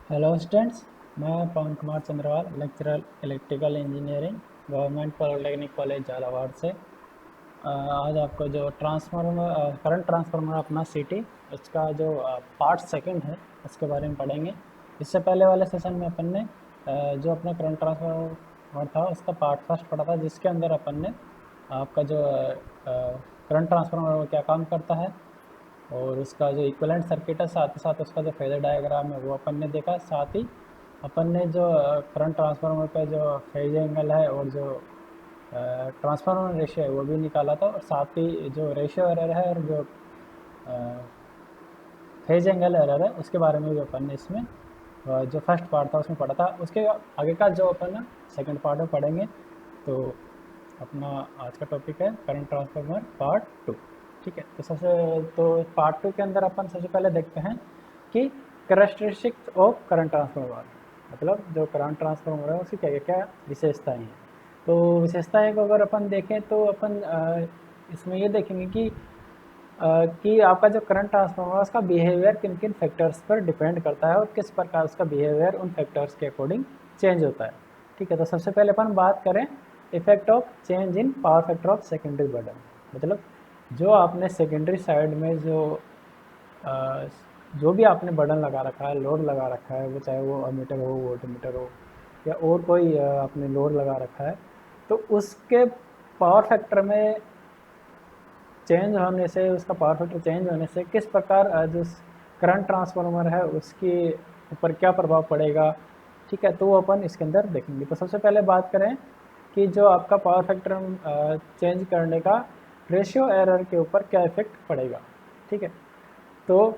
Hello students, मैं Pawan Kumar Chandrawal, lecturer electrical engineering, government polytechnic college Jhalawar से। आज आपको जो ट्रांसफार्मर करंट ट्रांसफार्मर अपना सिटी उसका जो पार्ट सेकंड है उसके बारे में पढ़ेंगे। इससे पहले वाले सेशन में अपन ने जो अपना करंट ट्रांसफार्मर था उसका पार्ट फर्स्ट पढ़ा था, जिसके अंदर अपन ने आपका जो करंट ट्रांसफार्मर वो क्या काम करता है और उसका जो इक्विवेलेंट सर्किट है, साथ ही साथ उसका जो फेजर डायग्राम है वो अपन ने देखा। साथ ही अपन ने जो करंट ट्रांसफार्मर का जो फेज एंगल है और जो ट्रांसफार्मर रेशियो है वो भी निकाला था, और साथ ही जो रेशियो एरर है और जो फेज एंगल एरर है उसके बारे में भी अपन ने इसमें जो फर्स्ट पार्ट था उसमें पढ़ा था। उसके आगे का जो अपन सेकंड पार्ट में पढ़ेंगे। तो अपना आज का टॉपिक है करंट ट्रांसफार्मर पार्ट टू। ठीक है, तो पार्ट टू के अंदर अपन सबसे पहले देखते हैं कि कैरेक्टरिस्टिक्स ऑफ करंट ट्रांसफार्मर, मतलब जो करंट ट्रांसफार्मर है उसकी क्या क्या विशेषताएं हैं। तो विशेषताएं को अगर अपन देखें तो अपन इसमें ये देखेंगे कि आपका जो करंट ट्रांसफार्मर है उसका बिहेवियर किन किन फैक्टर्स पर डिपेंड करता है और किस प्रकार उसका बिहेवियर उन फैक्टर्स के अकॉर्डिंग चेंज होता है। ठीक है, तो सबसे पहले अपन बात करें effect of change in power factor of secondary burden. मतलब जो आपने सेकेंडरी साइड में जो भी आपने बर्डन लगा रखा है, लोड लगा रखा है, वो चाहे वो अमीटर हो, वोल्ट मीटर हो, या और कोई आपने लोड लगा रखा है, तो उसके पावर फैक्टर में चेंज होने से, उसका पावर फैक्टर चेंज होने से किस प्रकार जो करंट ट्रांसफार्मर है उसके ऊपर क्या प्रभाव पड़ेगा। ठीक है, तो वो अपन इसके अंदर देखेंगे। तो सबसे पहले बात करें कि जो आपका पावर फैक्टर चेंज करने का रेशियो एरर के ऊपर क्या इफेक्ट पड़ेगा। ठीक है, तो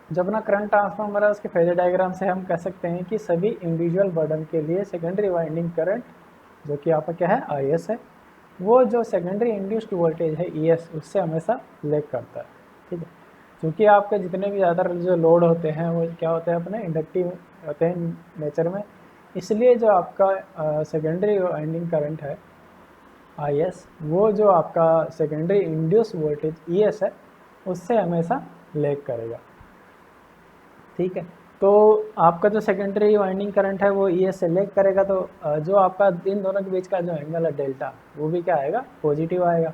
जब ना करंट ट्रांसफार्मर है उसके फेजर डायग्राम से हम कह सकते हैं कि सभी इंडिविजुअल बर्डन के लिए सेकेंडरी वाइंडिंग करंट, जो कि आपका क्या है आई एस है, वो जो सेकेंडरी इंड्यूस्ड वोल्टेज है ई एस, उससे हमेशा लेग करता है। ठीक है, क्योंकि आपके जितने भी ज़्यादा जो लोड होते हैं वो क्या होते हैं, अपने इंडक्टिव होते हैं नेचर में, इसलिए जो आपका सेकेंडरी वाइंडिंग करंट है आई एस, वो जो आपका secondary induce voltage E S है उससे हमेशा लेग करेगा। ठीक है, तो आपका जो सेकेंडरी वाइंडिंग करंट है वो ई एस से लेग करेगा, तो जो आपका इन दोनों के बीच का जो एंगल है डेल्टा, वो भी क्या आएगा, पॉजिटिव आएगा।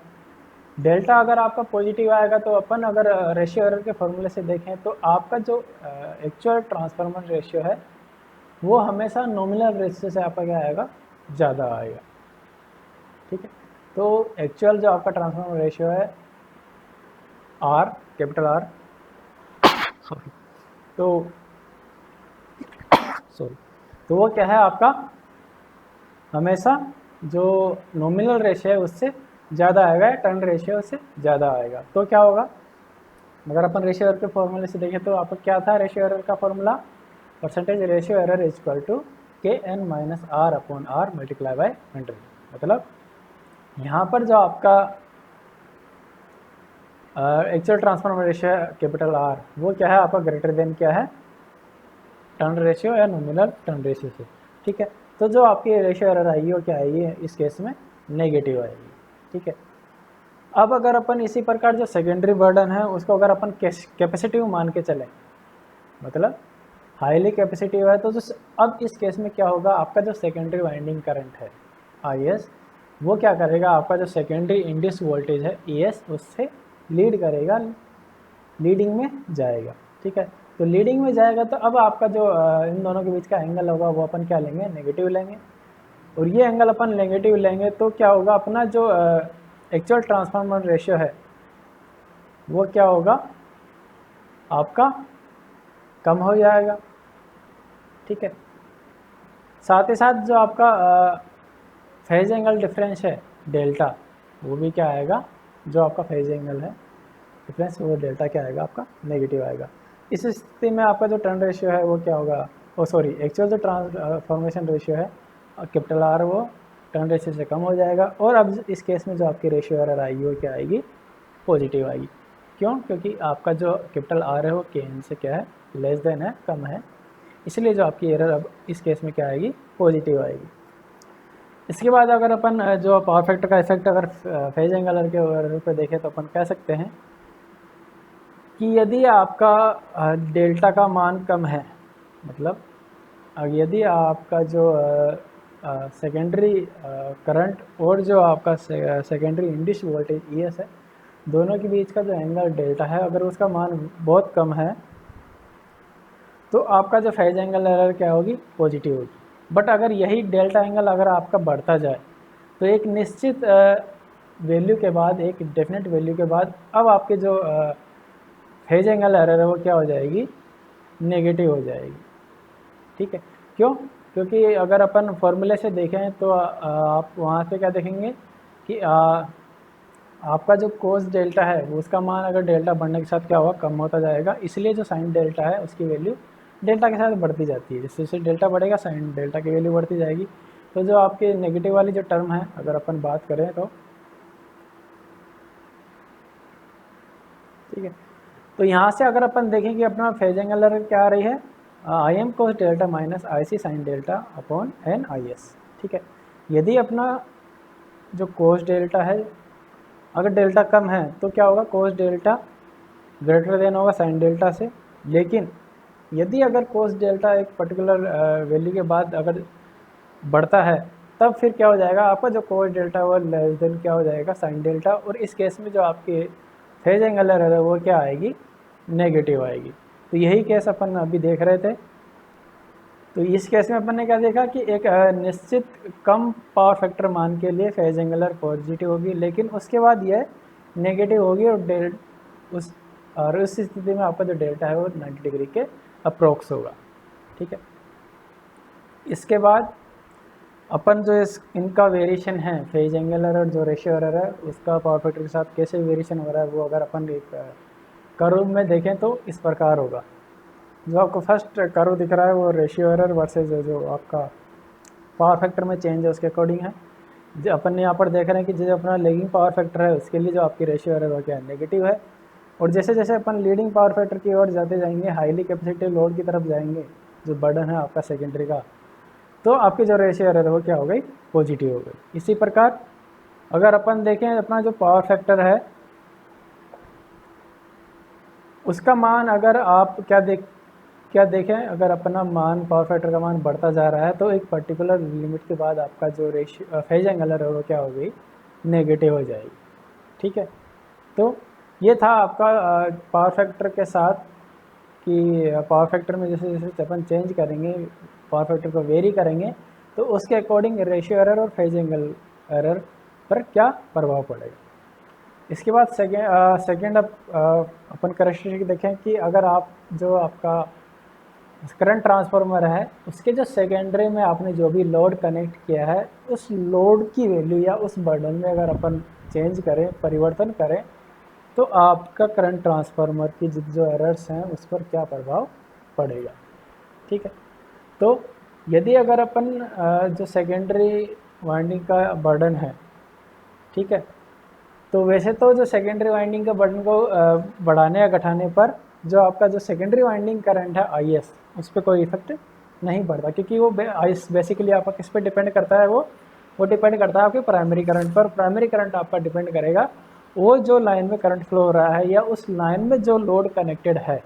डेल्टा अगर आपका पॉजिटिव आएगा तो अपन अगर रेशियो एरर के फॉर्मूले से देखें तो आपका जो एक्चुअल ट्रांसफार्मर रेशियो है वो हमेशा नॉमिनल रेशियो से आपका क्या आएगा, ज़्यादा आएगा। ठीक है, तो एक्चुअल जो आपका ट्रांसफार्मर रेशियो है आर, कैपिटल आर, तो सॉरी, तो वो क्या है आपका हमेशा जो नॉमिनल रेशियो है उससे ज़्यादा आएगा, टर्न रेशियो से ज़्यादा आएगा। तो क्या होगा, अगर अपन रेशियो एरर के फॉर्मूले से देखें तो आपका क्या था रेशियो एरर का formula, percentage ratio error is equal to K N minus R upon R multiply by 100। मतलब यहाँ पर जो आपका एक्चुअल ट्रांसफार्मर रेशियो है कैपिटल आर, वो क्या है आपका ग्रेटर देन क्या है, टर्न रेशियो या नॉमिनल टर्न रेशियो से। ठीक है, तो जो आपकी रेशियो एरर आएगी वो क्या आएगी, इस केस में नेगेटिव आएगी। ठीक है, अब अगर अपन इसी प्रकार जो सेकेंडरी बर्डन है उसको अगर अपन कैपेसिटिव मान के चलें, मतलब हाईली कैपेसिटिव है, तो जो अब इस केस में क्या होगा, आपका जो सेकेंडरी वाइंडिंग करंट है आई एस, वो क्या करेगा, आपका जो सेकेंडरी इंड्यूस वोल्टेज है ई एस, उससे लीड करेगा, लीडिंग में जाएगा। ठीक है, तो लीडिंग में जाएगा तो अब आपका जो इन दोनों के बीच का एंगल होगा वो अपन क्या लेंगे, नेगेटिव लेंगे। और ये एंगल अपन नेगेटिव लेंगे तो क्या होगा, अपना जो एक्चुअल ट्रांसफार्मर रेशियो है वो क्या होगा आपका, कम हो जाएगा। ठीक है, साथ ही साथ जो आपका फेज एंगल डिफरेंस है डेल्टा, वो भी क्या आएगा, जो आपका फेज एंगल है डिफरेंस वो डेल्टा क्या आएगा आपका, नेगेटिव आएगा। इस स्थिति में आपका जो टर्न रेशियो है वो क्या होगा, ओ सॉरी, एक्चुअल जो ट्रांसफॉर्मेशन रेशियो है कैपिटल आर, वो टर्न रेशियो से कम हो जाएगा। और अब इस केस में जो आपकी रेशियो एरर आएगी वो क्या आएगी, पॉजिटिव आएगी। क्यों, क्योंकि आपका जो कैपिटल आर है वो के एन से क्या है, लेस देन है, कम है, इसलिए जो आपकी एरर अब इस केस में क्या आएगी, पॉजिटिव आएगी। इसके बाद अगर अपन जो पावर फैक्टर का इफेक्ट अगर फेज एंगल के एरर पे देखें तो अपन कह सकते हैं कि यदि आपका डेल्टा का मान कम है, मतलब यदि आपका जो सेकेंडरी करंट और जो आपका सेकेंडरी इंड्यूस्ड वोल्टेज ES है, दोनों के बीच का जो एंगल डेल्टा है, अगर उसका मान बहुत कम है तो आपका जो फेज एंगल एरर क्या होगी, पॉजिटिव होगी। बट अगर यही डेल्टा एंगल अगर आपका बढ़ता जाए तो एक निश्चित वैल्यू के बाद, एक डेफिनेट वैल्यू के बाद, अब आपके जो फेज एंगल एरर है वो क्या हो जाएगी, नेगेटिव हो जाएगी। ठीक है, क्यों? क्योंकि अगर अपन फॉर्मूले से देखें तो आप वहाँ से क्या देखेंगे कि आपका जो कोस डेल्टा है उसका मान अगर डेल्टा बढ़ने के साथ क्या होगा, कम होता जाएगा। इसलिए जो साइन डेल्टा है उसकी वैल्यू डेल्टा के साथ बढ़ती जाती है। जैसे जैसे डेल्टा बढ़ेगा साइन डेल्टा की वैल्यू बढ़ती जाएगी। तो जो आपके नेगेटिव वाली जो टर्म है अगर अपन बात करें तो ठीक है, तो यहाँ से अगर अपन देखें कि अपना फेज एंगल एरर क्या आ रही है, IM cos delta minus IC sine delta upon NIS। ठीक है, यदि अपना जो कोस डेल्टा है अगर डेल्टा कम है तो क्या होगा, कोस डेल्टा ग्रेटर देन होगा साइन डेल्टा से। लेकिन यदि अगर कोस डेल्टा एक पर्टिकुलर वैल्यू के बाद अगर बढ़ता है तब फिर क्या हो जाएगा, आपका जो कोस डेल्टा वो लेस देन क्या हो जाएगा, साइन डेल्टा। और इस केस में जो आपके फेज एंगल एरर है वो क्या आएगी, नेगेटिव आएगी। तो यही केस अपन अभी देख रहे थे। तो इस केस में अपन ने क्या देखा कि एक निश्चित कम पावर फैक्टर मान के लिए फेज एंगल एरर पॉजिटिव होगी, लेकिन उसके बाद यह नेगेटिव होगी और उस स्थिति में आपका जो डेल्टा है वो 90 डिग्री के अप्रोक्स होगा। ठीक है, इसके बाद अपन जो इनका वेरिएशन है, फेज एंगल एरर जो रेशियो एरर है उसका पावर फैक्टर के साथ कैसे वेरिएशन हो रहा है, वो अगर अपन एक कर्व में देखें तो इस प्रकार होगा। जो आपको फर्स्ट कर्व दिख रहा है वो रेशियो एरर वर्सेस जो आपका पावर फैक्टर में चेंज है उसके अकॉर्डिंग है। जो अपन यहाँ पर देख रहे हैं कि जो अपना लेगिंग पावर फैक्टर है उसके लिए जो आपकी रेशियो एरर वो क्या है, नेगेटिव है। और जैसे जैसे अपन लीडिंग पावर फैक्टर की ओर जाते जाएंगे, हाईली कैपेसिटिव लोड की तरफ जाएंगे, जो बर्डन है आपका सेकेंडरी का, तो आपकी जो रेशियो एरर है वो क्या हो गई, पॉजिटिव हो गई। इसी प्रकार अगर अपन देखें अपना जो पावर फैक्टर है उसका मान अगर आप क्या देखें, अगर अपना मान पावर फैक्टर का मान बढ़ता जा रहा है तो एक पर्टिकुलर लिमिट के बाद आपका जो रेशियो फेज एंगल है वो क्या हो गई, नेगेटिव हो जाएगी। ठीक है, तो ये था आपका पावर फैक्टर के साथ कि पावर फैक्टर में जैसे जैसे अपन चेंज करेंगे, पावर फैक्टर को वेरी करेंगे, तो उसके अकॉर्डिंग रेशियो एरर और फेज एंगल एरर पर क्या प्रभाव पड़ेगा। इसके बाद सेकेंड अपन कैरेक्टरिस्टिक देखें कि अगर आप जो आपका करंट ट्रांसफार्मर है उसके जो सेकेंडरी में आपने जो भी लोड कनेक्ट किया है उस लोड की वैल्यू या उस बर्डन में अगर अपन चेंज करें, परिवर्तन करें, तो आपका करंट ट्रांसफार्मर की जो एरर्स हैं उस पर क्या प्रभाव पड़ेगा। ठीक है, तो यदि अगर अपन जो सेकेंडरी वाइंडिंग का बर्डन है, ठीक है, तो वैसे तो जो सेकेंडरी वाइंडिंग का बर्डन को बढ़ाने या घटाने पर जो आपका जो सेकेंडरी वाइंडिंग करंट है IS उस पर कोई इफेक्ट नहीं पड़ता, क्योंकि वो बेसिकली आपका किस पे डिपेंड करता है, वो डिपेंड करता है आपके प्राइमरी करंट पर। प्राइमरी करंट आपका डिपेंड करेगा वो जो लाइन में करंट फ्लो हो रहा है या उस लाइन में जो लोड कनेक्टेड है,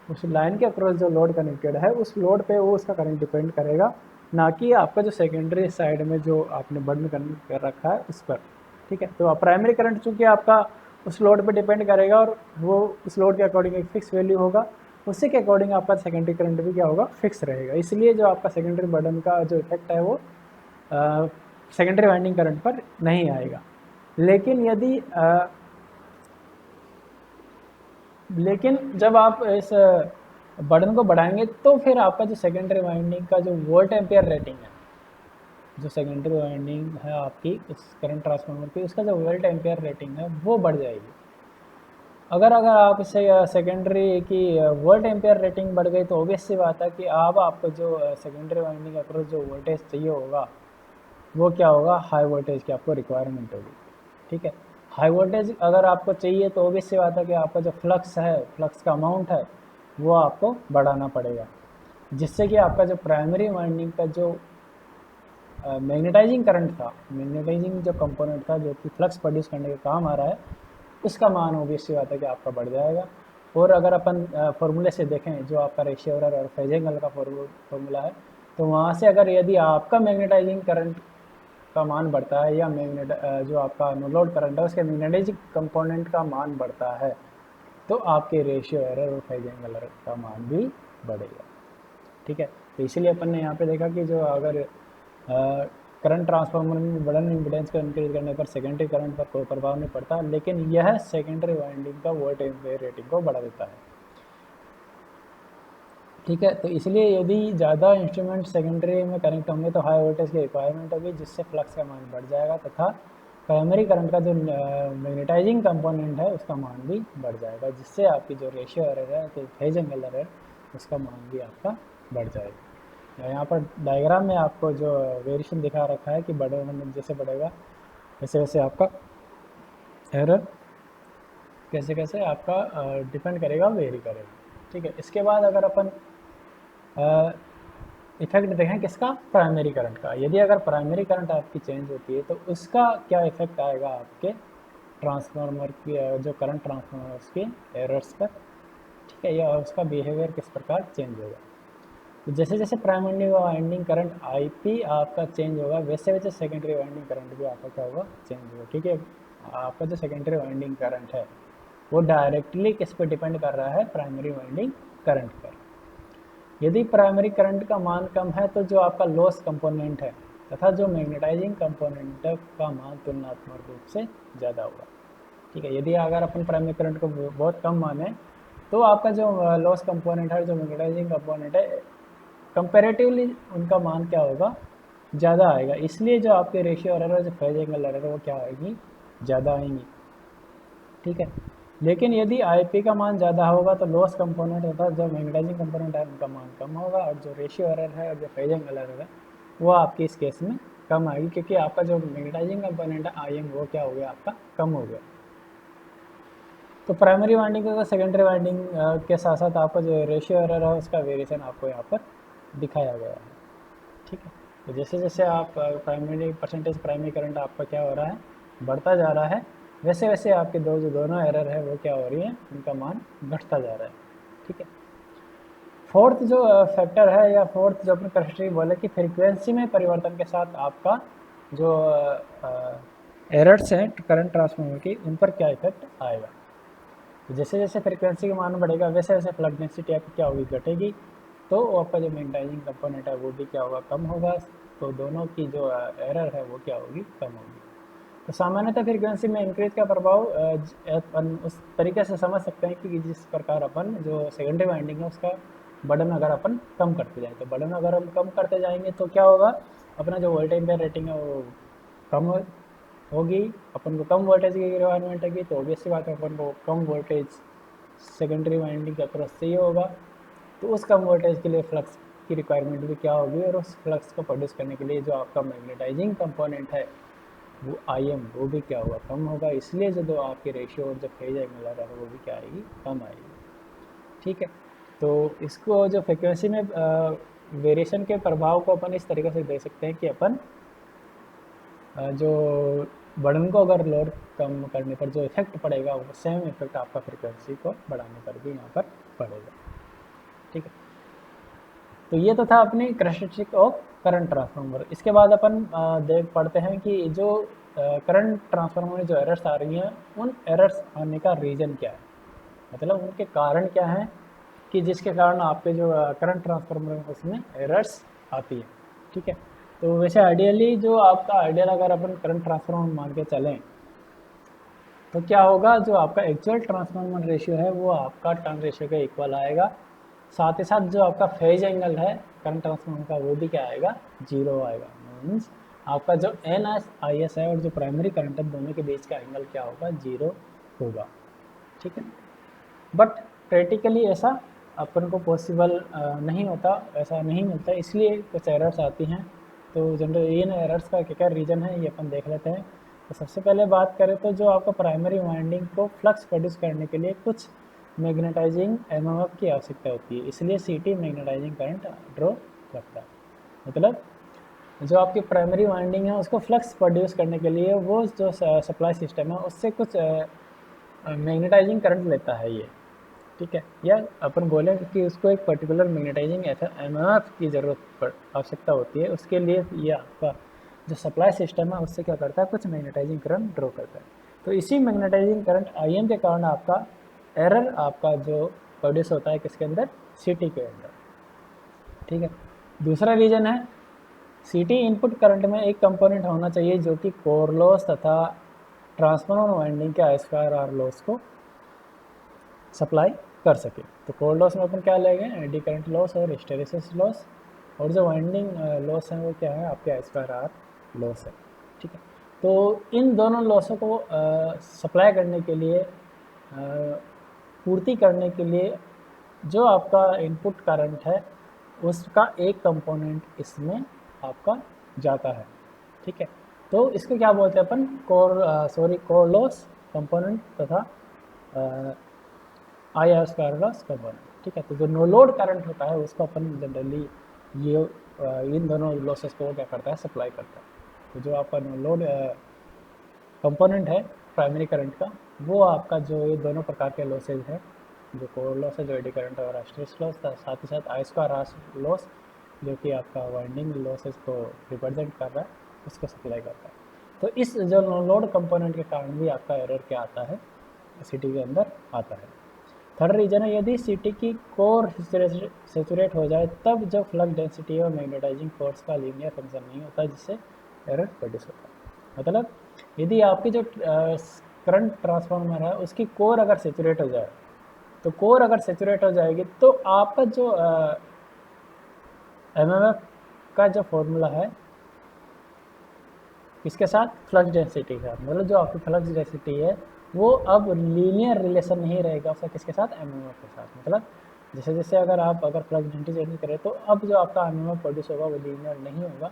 उस लाइन के अक्रॉस जो लोड कनेक्टेड है उस लोड पे वो उसका करंट डिपेंड करेगा, ना कि आपका जो सेकेंडरी साइड में जो आपने बर्न कनेक्ट कर रखा है उस पर। ठीक है, तो प्राइमरी करंट चूँकि आपका उस लोड पे डिपेंड करेगा और वो उस लोड के अकॉर्डिंग एक फिक्स वैल्यू होगा, उसी के अकॉर्डिंग आपका सेकेंडरी करंट भी क्या होगा, फिक्स रहेगा। इसलिए जो आपका सेकेंडरी बर्डन का जो इफेक्ट है वो सेकेंडरी वाइंडिंग करंट पर नहीं आएगा। लेकिन जब आप इस बर्डन को बढ़ाएंगे तो फिर आपका जो सेकेंडरी वाइंडिंग का जो वोल्ट एम्पियर रेटिंग है, जो सेकेंडरी वाइंडिंग है आपकी उस करंट ट्रांसफार्मर की, उसका जो वोल्ट एम्पियर रेटिंग है वो बढ़ जाएगी। अगर आप इससे सेकेंडरी की वोल्ट एम्पियर रेटिंग बढ़ गई तो ऑब्वियस सी बात है कि अब आपको जो सेकेंडरी वाइंडिंग अक्रॉस जो वोल्टेज चाहिए होगा वो क्या होगा, हाई वोल्टेज की आपको रिक्वायरमेंट होगी। ठीक है, हाई वोल्टेज अगर आपको चाहिए तो ऑब्वियस सी बात है कि आपका जो फ्लक्स है, फ्लक्स का अमाउंट है वो आपको बढ़ाना पड़ेगा, जिससे कि आपका जो प्राइमरी वाइंडिंग का जो मैग्नेटाइजिंग करंट था, मैग्नेटाइजिंग जो कंपोनेंट था जो कि फ्लक्स प्रोड्यूस करने का काम आ रहा है, उसका मान ऑब्वियस सी बात है कि आपका बढ़ जाएगा। और अगर अपन फॉर्मूले से देखें जो आपका रेशियो एरर और फेज एंगल का फॉर्मूला है, तो वहाँ से अगर यदि आपका मैग्नेटाइजिंग करंट का मान बढ़ता है या जो आपका नो लोड करंट है उसके मैग्नेटाइजिंग कंपोनेंट का मान बढ़ता है, तो आपके रेशियो एरर और फेज एंगल का मान भी बढ़ेगा। ठीक है, तो इसीलिए अपन ने यहाँ पे देखा कि जो अगर करंट ट्रांसफार्मर में बढ़न इम्पीडेंस को इंक्रीज करने पर सेकेंडरी करंट पर कोई प्रभाव नहीं पड़ता, लेकिन यह सेकेंडरी वाइंडिंग का वोल्ट एम्पीयर रेटिंग को बढ़ा देता है। ठीक है, तो इसलिए यदि ज़्यादा इंस्ट्रूमेंट सेकेंडरी में कनेक्ट होंगे तो हाई वोल्टेज की रिक्वायरमेंट होगी, जिससे फ्लक्स का मान बढ़ जाएगा तथा प्राइमरी करंट का जो मैग्नेटाइजिंग कंपोनेंट है उसका मान भी बढ़ जाएगा, जिससे आपकी जो रेशियो एरर है तो फेज एंगल एरर उसका मान भी आपका बढ़ जाएगा। यहाँ पर डायग्राम में आपको जो वेरिएशन दिखा रखा है कि बढ़े जैसे बढ़ेगा वैसे वैसे आपका एरर कैसे कैसे आपका डिपेंड करेगा, वेरी करेगा। ठीक है, इसके बाद अगर अपन इफेक्ट देखें किसका, प्राइमरी करंट का। यदि अगर प्राइमरी करंट आपकी चेंज होती है तो उसका क्या इफेक्ट आएगा आपके ट्रांसफार्मर की जो करंट ट्रांसफार्मर के एरर्स पर। ठीक है, या उसका बिहेवियर किस प्रकार चेंज होगा। तो जैसे जैसे प्राइमरी वाइंडिंग करंट आईपी आपका चेंज होगा, वैसे वैसे सेकेंडरी वाइंडिंग करंट भी आपका क्या होगा, चेंज होगा। ठीक है, आपका जो सेकेंडरी वाइंडिंग करंट है वो डायरेक्टली किस पर डिपेंड कर रहा है, प्राइमरी वाइंडिंग करंट पर। यदि प्राइमरी करंट का मान कम है तो जो आपका लॉस कंपोनेंट है तथा जो मैग्नेटाइजिंग कंपोनेंट का मान तुलनात्मक रूप से ज़्यादा होगा। ठीक है, यदि अगर अपन प्राइमरी करंट को बहुत कम माने तो आपका जो लॉस कंपोनेंट है, जो मैग्नेटाइजिंग कंपोनेंट है, कंपेरेटिवली उनका मान क्या होगा, ज़्यादा आएगा। इसलिए जो आपके रेशियो एरर, जो फेज एंगल एरर है वो क्या आएगी, ज़्यादा आएंगी। ठीक है, लेकिन यदि आईपी का मान ज़्यादा होगा तो लॉस कंपोनेंट तथा जो मैग्नेटाइजिंग कंपोनेंट है उनका मान कम होगा, और जो रेशियो एरर है और जो फेज एंगल एरर है वो आपकी इस केस में कम आएगी, क्योंकि आपका जो मैग्नेटाइजिंग कंपोनेंट है आई वो क्या हो गया, आपका कम हो गया। तो प्राइमरी वाइंडिंग का सेकेंडरी वाइंडिंग के साथ साथ आपका जो रेशियो एरर है उसका वेरिएशन आपको यहाँ पर दिखाया गया है। ठीक है, तो जैसे जैसे आप प्राइमरी प्राइमरी करंट आपका क्या हो रहा है, बढ़ता जा रहा है, वैसे वैसे आपके जो दोनों एरर है वो क्या हो रही है, उनका मान घटता जा रहा है। ठीक है, फोर्थ जो फैक्टर है या फोर्थ जो अपने कैरेक्टरिस्टिक बोले कि फ्रीक्वेंसी में परिवर्तन के साथ आपका जो एरर्स हैं करंट ट्रांसफार्मर की, उन पर क्या इफेक्ट आएगा। तो जैसे जैसे फ्रीक्वेंसी का मान बढ़ेगा वैसे वैसे फ्लक्स डेंसिटी आपकी क्या होगी, घटेगी, तो आपका जो मैग्नेटाइजिंग कंपोनेंट है वो भी क्या होगा, कम होगा। तो दोनों की जो एरर है वो क्या होगी, कम होगी। तो सामान्यतः फ्रीक्वेंसी में इंक्रीज का प्रभाव अपन उस तरीके से समझ सकते हैं कि जिस प्रकार अपन जो सेकेंडरी वाइंडिंग है उसका बर्डन अगर अपन कम करते जाएँ, तो बर्डन अगर हम कम करते जाएंगे तो क्या होगा, अपना जो वोल्टेज एम्पीयर रेटिंग है वो कम होगी। अपन को कम वोल्टेज की रिक्वायरमेंट होगी, तो ऑब्वियस सी बात है अपन को कम वोल्टेज सेकेंडरी वाइंडिंग का क्रॉस चाहिए होगा। तो उस कम वोल्टेज के लिए फ्लक्स की रिक्वायरमेंट भी क्या होगी, और उस फ्लक्स को प्रोड्यूस करने के लिए जो आपका मैग्नेटाइजिंग कंपोनेंट है वो आई वो भी क्या होगा, कम होगा। इसलिए जो आपकी रेशियो और जो फेज एंगल एरर है वो भी क्या आएगी, कम आएगी। ठीक है, तो इसको जो फ्रिक्वेंसी में वेरिएशन के प्रभाव को अपन इस तरीके से देख सकते हैं कि अपन जो बर्डन को अगर लोड कम करने पर जो इफेक्ट पड़ेगा वो सेम इफेक्ट आपका फ्रिक्वेंसी को बढ़ाने पर भी यहाँ पर पड़ेगा। ठीक है, तो ये तो था अपनी कैरेक्टरिस्टिक ऑफ करंट ट्रांसफार्मर। इसके बाद अपन देख पढ़ते हैं कि जो करंट ट्रांसफार्मर में जो एरर्स आ रही हैं उन एरर्स आने का रीज़न क्या है, मतलब उनके कारण क्या हैं कि जिसके कारण आपके जो करंट ट्रांसफार्मर है उसमें एरर्स आती है। ठीक है, तो वैसे आइडियली जो आपका आइडियल अगर अपन करंट ट्रांसफार्मर मान के चलें तो क्या होगा, जो आपका एक्चुअल ट्रांसफार्मर रेशियो है वो आपका टर्न रेशियो के इक्वल आएगा। साथ ही साथ जो आपका फेज एंगल है करंट ट्रांसफार्मर का वो भी क्या आएगा, जीरो आएगा। मीन्स आपका जो एन एस आई एस है और जो प्राइमरी करंट है दोनों के बीच का एंगल क्या होगा, जीरो होगा। ठीक है, बट प्रैक्टिकली ऐसा अपन को पॉसिबल नहीं होता, ऐसा नहीं मिलता, इसलिए कुछ एरर्स आती हैं। तो जनरल इन एरर्स का क्या क्या रीज़न है ये अपन देख लेते हैं। तो सबसे पहले बात करें तो जो आपका प्राइमरी वाइंडिंग को फ्लक्स प्रोड्यूस करने के लिए कुछ मैग्नेटाइजिंग एमएमएफ की आवश्यकता होती है, इसलिए सीटी मैग्नेटाइजिंग करंट ड्रॉ करता है। मतलब जो आपकी प्राइमरी वाइंडिंग है उसको फ्लक्स प्रोड्यूस करने के लिए वो जो सप्लाई सिस्टम है उससे कुछ मैग्नेटाइजिंग करंट लेता है ये। ठीक है, या अपन बोलें कि उसको एक पर्टिकुलर मैग्नेटाइजिंग एमएमएफ की ज़रूरत आवश्यकता होती है, उसके लिए ये आपका जो सप्लाई सिस्टम है उससे क्या करता है, कुछ मैग्नेटाइजिंग करंट ड्रॉ करता है। तो इसी मैग्नेटाइजिंग करंट आईएम के कारण आपका एरर आपका जो प्रोड्यूस होता है किसके अंदर, सीटी के अंदर। ठीक है, दूसरा रीजन है सीटी इनपुट करंट में एक कंपोनेंट होना चाहिए जो कि कोर लॉस तथा ट्रांसफार्मर वाइंडिंग के I2R लॉस को सप्लाई कर सके। तो कोर लॉस में अपन क्या लेंगे, एडी करंट लॉस और हिस्टेरेसिस लॉस, और जो वाइंडिंग लॉस है वो क्या है, आपके I2R लॉस है। ठीक है, तो इन दोनों लॉसों को सप्लाई करने के लिए, पूर्ति करने के लिए जो आपका इनपुट करंट है उसका एक कंपोनेंट इसमें आपका जाता है। ठीक है, तो इसको क्या बोलते हैं अपन, कोर लॉस कंपोनेंट तथा I2R लॉस कंपोनेंट। ठीक है, तो जो नो लोड करंट होता है उसको अपन जनरली ये इन दोनों लॉसेस को क्या करता है, सप्लाई करता है। तो जो आपका नो लोड कंपोनेंट है प्राइमरी करंट का, वो आपका जो ये दोनों प्रकार के लॉसेज हैं, जो कोर लॉस है जो एडी करंट और हिस्टेरेसिस लॉस था, साथ ही साथ I2R लॉस जो कि आपका वाइंडिंग लॉसेस को रिप्रेजेंट कर रहा है, उसको सप्लाई करता है। तो इस जो नो लोड कंपोनेंट के कारण भी आपका एरर क्या आता है, सीटी के अंदर आता है। थर्ड रीजन है, यदि सीटी की कोर सेचुरेट हो जाए तब जब फ्लक्स डेंसिटी और मैग्नेटाइजिंग फोर्स का लीनियर फंक्शन नहीं होता, जिससे एरर प्रोड्यूस होता है। मतलब यदि आपकी जो करंट ट्रांसफार्मर है उसकी कोर अगर सेचुरेट हो जाए, तो कोर अगर सेचुरेट हो जाएगी तो आपका जो एमएमएफ का जो फॉर्मूला है किसके साथ, फ्लक्स डेंसिटी के साथ, मतलब जो आपकी फ्लक्स डेंसिटी है वो अब लीनियर रिलेशन नहीं रहेगा उसका किसके साथ, एमएमएफ के साथ। मतलब जैसे जैसे अगर फ्लक्स डेंसिटी चेंज करें तो अब जो आपका एमएमएफ प्रोड्यूस होगा वो लीनियर नहीं होगा,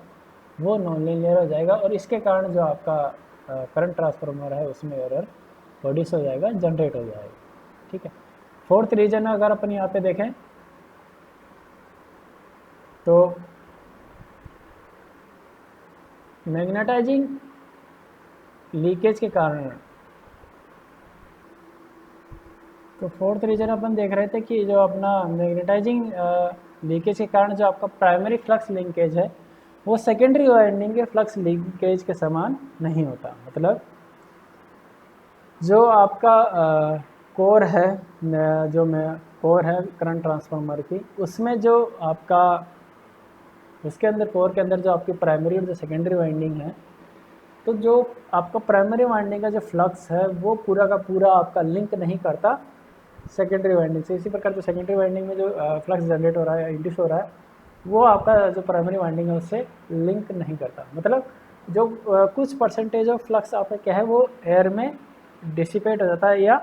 वो नॉन लीनियर हो जाएगा, और इसके कारण जो आपका करंट ट्रांसफार्मर है उसमें एरर प्रोड्यूस हो जाएगा, जनरेट हो जाएगा। ठीक है, फोर्थ रीजन अगर अपन यहाँ पे देखें तो मैग्नेटाइजिंग लीकेज के कारण, तो फोर्थ रीजन अपन देख रहे थे कि जो अपना मैग्नेटाइजिंग लीकेज के कारण जो आपका प्राइमरी फ्लक्स लिंकेज है वो सेकेंडरी वाइंडिंग के फ्लक्स लिंकेज के समान नहीं होता। मतलब जो आपका कोर है, जो कोर है करंट ट्रांसफार्मर की, उसमें जो आपका उसके अंदर कोर के अंदर जो आपकी प्राइमरी और जो सेकेंडरी वाइंडिंग है, तो जो आपका प्राइमरी वाइंडिंग का जो फ्लक्स है वो पूरा का पूरा आपका लिंक नहीं करता सेकेंडरी वाइंडिंग से। इसी प्रकार जो सेकेंडरी वाइंडिंग में जो फ्लक्स जनरेट हो रहा है, इंड्यूस हो रहा है, वो आपका जो प्राइमरी वाइंडिंग है उससे लिंक नहीं करता। मतलब जो कुछ परसेंटेज ऑफ फ्लक्स आपका क्या है वो एयर में डिसिपेट हो जाता है, या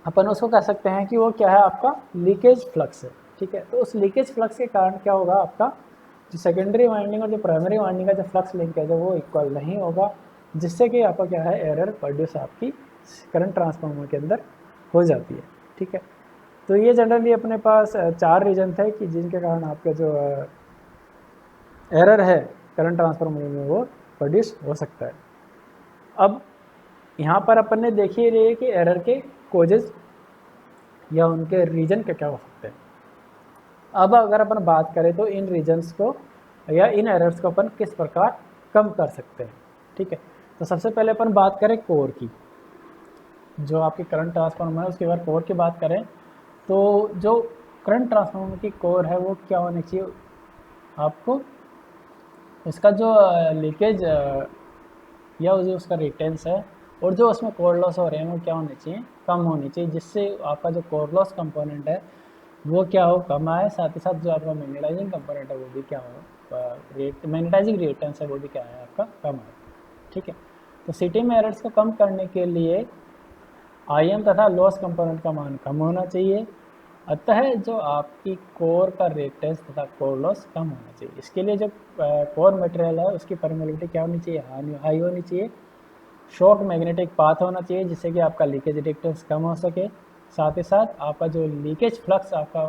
अपन उसको कह सकते हैं कि वो क्या है, आपका लीकेज फ्लक्स है। ठीक है, तो उस लीकेज फ्लक्स के कारण क्या होगा, आपका जो सेकेंडरी वाइंडिंग और जो प्राइमरी वाइंडिंग का जो फ्लक्स लिंकेज है वो इक्वल नहीं होगा, जिससे कि आपका क्या है, एरर प्रोड्यूस आपकी करंट ट्रांसफार्मर के अंदर हो जाती है। ठीक है, तो ये जनरली अपने पास 4 रीजन थे कि जिनके कारण आपका जो एरर है करंट ट्रांसफार्मर में वो प्रोड्यूस हो सकता है। अब यहाँ पर अपन ने देखी रही है कि एरर के कोजेज या उनके रीजन क्या हो सकते हैं। अब अगर अपन बात करें तो इन रीजन्स को या इन एरर्स को अपन किस प्रकार कम कर सकते हैं। ठीक है, तो सबसे पहले अपन बात करें कोर की, जो आपकी करंट ट्रांसफार्मर है उसके बाद कोर की बात करें, तो जो करंट ट्रांसफार्मर की कोर है वो क्या होनी चाहिए, आपको इसका जो लीकेज या जो उसका रिटेंस है और जो उसमें कोर लॉस हो रहे हैं वो क्या होने चाहिए, कम होनी चाहिए, जिससे आपका जो कोर लॉस कंपोनेंट है वो क्या हो, कम आए, साथ ही साथ जो आपका मैग्नेटाइजिंग कंपोनेंट है वो भी क्या हो, मैग्नेटाइजिंग रिएक्टेंस है वो भी क्या है, आपका कम आए। ठीक है, तो सीटी में एरर्स को कम करने के लिए आईएम तथा लॉस कंपोनेंट का मान कम होना चाहिए, अतः जो आपकी कोर का रिएक्टेंस तथा कोर लॉस कम होना चाहिए। इसके लिए जो कोर मटेरियल है उसकी परमेबिलिटी क्या होनी चाहिए, हाई होनी चाहिए, शॉर्ट मैग्नेटिक पाथ होना चाहिए, जिससे कि आपका लीकेज रिएक्टेंस कम हो सके, साथ ही साथ आपका जो लीकेज फ्लक्स आपका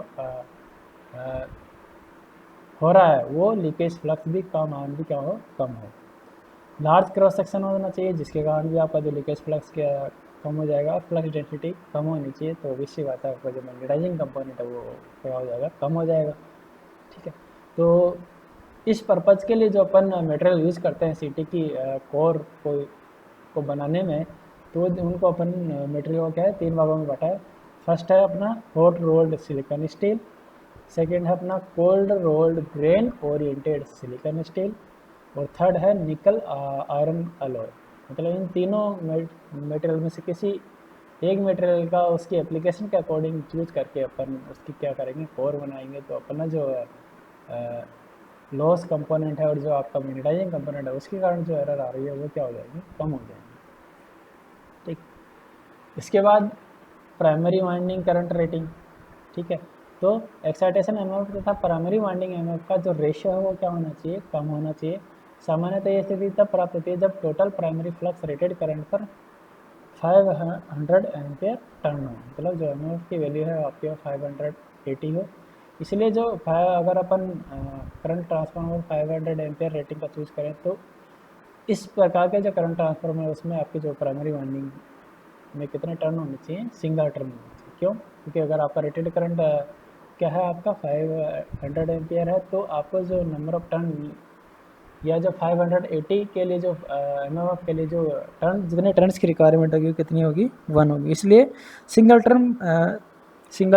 हो रहा है वो लीकेज फ्लक्स भी कम क्या हो, कम हो। लार्ज क्रॉस सेक्शन होना चाहिए, जिसके कारण भी आपका जो लीकेज फ्लक्स कम हो जाएगा, फ्लक्स डेंसिटी कम होनी चाहिए, तो ऑब्वियसली बात है आपका जो मैग्नेटाइजिंग कंपोनेंट है वो क्या हो जाएगा, कम हो जाएगा। ठीक है, तो इस पर्पज़ के लिए जो अपन मटेरियल यूज़ करते हैं सीटी की कोर को बनाने में, तो उनको अपन मटेरियल को क्या है 3 भागों में बांटा है। फर्स्ट है अपना hot rolled silicon steel, second है अपना cold rolled grain oriented silicon steel, और थर्ड है निकल आयरन अलॉय। मतलब इन तीनों मटेरियल में से किसी एक मटेरियल का उसकी एप्लीकेशन के अकॉर्डिंग चूज करके अपन उसकी क्या करेंगे, कोर बनाएंगे। तो अपना जो लॉस कंपोनेंट है और जो आपका मैग्नेटाइजिंग कंपोनेंट है उसके कारण जो एरर आ रही है वो क्या हो जाएगी, कम हो जाएगी। ठीक, इसके बाद प्राइमरी वाइंडिंग करंट रेटिंग। ठीक है, तो एक्साइटेशन एमएफ तथा प्राइमरी वाइंडिंग एमएफ का जो रेशियो है वो क्या होना चाहिए, कम होना चाहिए। सामान्यतः ये स्थिति तब प्राप्त होती है जब total primary flux rated current पर 500 एम्पियर टर्न हो, मतलब जो एमएफ की वैल्यू है आपके 580 हो। इसलिए जो अगर अपन करंट ट्रांसफार्मर 500 एम्पियर रेटिंग का चूज़ करें तो इस प्रकार के जो करंट ट्रांसफार्मर है उसमें आपकी जो प्राइमरी वाइंडिंग में कितने टर्न होने चाहिए, सिंगल टर्न होने चाहिए। क्यों? क्योंकि अगर आपका रेटेड करंट क्या है आपका 500 एम्पियर है, तो आपको जो नंबर ऑफ टर्न या जो 580 के लिए जो एमएमएफ के लिए जो टर्न जितने टर्न्स की रिक्वायरमेंट होगी कितनी होगी, 1 होगी। इसलिए सिंगल